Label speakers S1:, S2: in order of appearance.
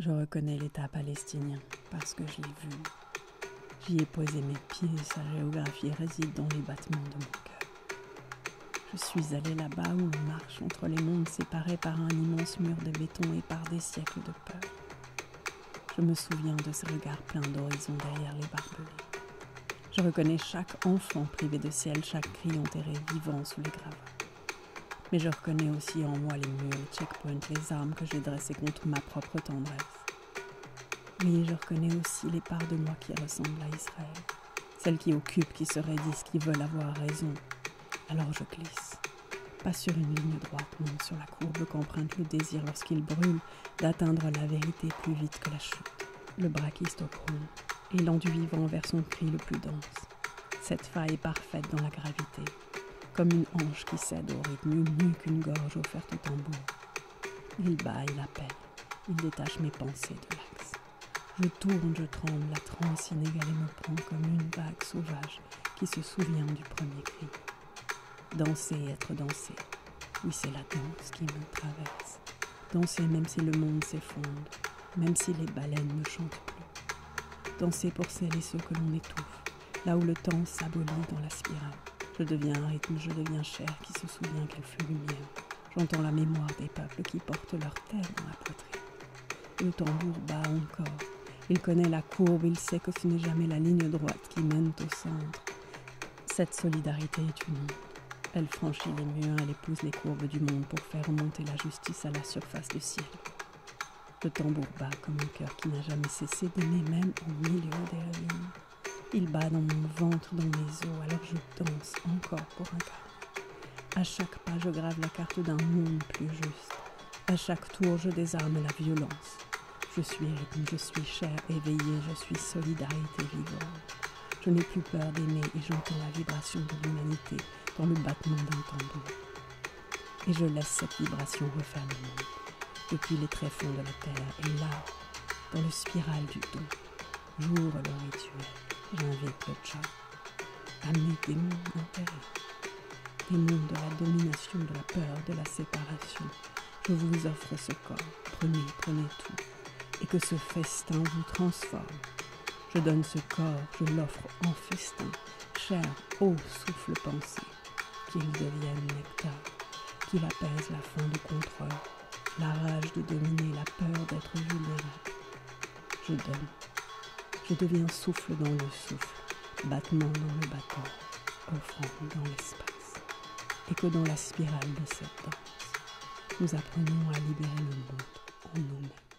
S1: Je reconnais l'État palestinien parce que je l'ai vu. J'y ai posé mes pieds, sa géographie réside dans les battements de mon cœur. Je suis allé là-bas où on marche entre les mondes séparés par un immense mur de béton et par des siècles de peur. Je me souviens de ce regard plein d'horizon derrière les barbelés. Je reconnais chaque enfant privé de ciel, chaque cri enterré vivant sous les gravats. Mais je reconnais aussi en moi les murs, les checkpoints, les armes que j'ai dressées contre ma propre tendresse. Oui, je reconnais aussi les parts de moi qui ressemblent à Israël, celles qui occupent, qui se raidissent, qui veulent avoir raison. Alors je glisse, pas sur une ligne droite, non, sur la courbe qu'emprunte le désir lorsqu'il brûle d'atteindre la vérité plus vite que la chute. Le brachistochrone, élan du vivant vers son cri le plus dense. Cette faille parfaite dans la gravité, comme une hanche qui cède au rythme, nue qu'une gorge offerte au tambour. Il bat, il appelle, il détache mes pensées de l'axe. Je tourne, je tremble, la transe inégalée me prend comme une vague sauvage qui se souvient du premier cri. Danser, être dansé, oui c'est la danse qui me traverse. Danser même si le monde s'effondre, même si les baleines ne chantent plus. Danser pour celles et ceux que l'on étouffe, là où le temps s'abolit dans la spirale. Je deviens un rythme, je deviens chair qui se souvient qu'elle fut lumière. J'entends la mémoire des peuples qui portent leur terre dans la poitrine. Le tambour bat encore. Il connaît la courbe, il sait que ce n'est jamais la ligne droite qui mène au centre. Cette solidarité est une onde. Elle franchit les murs, elle épouse les courbes du monde pour faire remonter la justice à la surface du ciel. Le tambour bat comme un cœur qui n'a jamais cessé d'aimer même au milieu des ruines. Il bat dans mon ventre, dans mes os, alors je danse encore pour un quart. À chaque pas, je grave la carte d'un monde plus juste. À chaque tour, je désarme la violence. Je suis rythme, je suis chair éveillée, je suis solidarité vivante. Je n'ai plus peur d'aimer et j'entends la vibration de l'humanité dans le battement d'un tambour. Et je laisse cette vibration refaire le monde, depuis les tréfonds de la terre, et là, dans le spiral du don, j'ouvre le rituel. J'invite le chat à mes démons intérieurs, démons de la domination, de la peur, de la séparation. Je vous offre ce corps, prenez tout, et que ce festin vous transforme. Je donne ce corps, je l'offre en festin, chair, eau, souffle, pensée, qu'il devienne nectar, qu'il apaise la faim de contrôle, la rage de dominer, la peur d'être vulnérable. Je donne. Je deviens souffle dans le souffle, battement dans le battement, offrande dans l'espace. Et que dans la spirale de cette danse, nous apprenons à libérer le monde en nous-mêmes.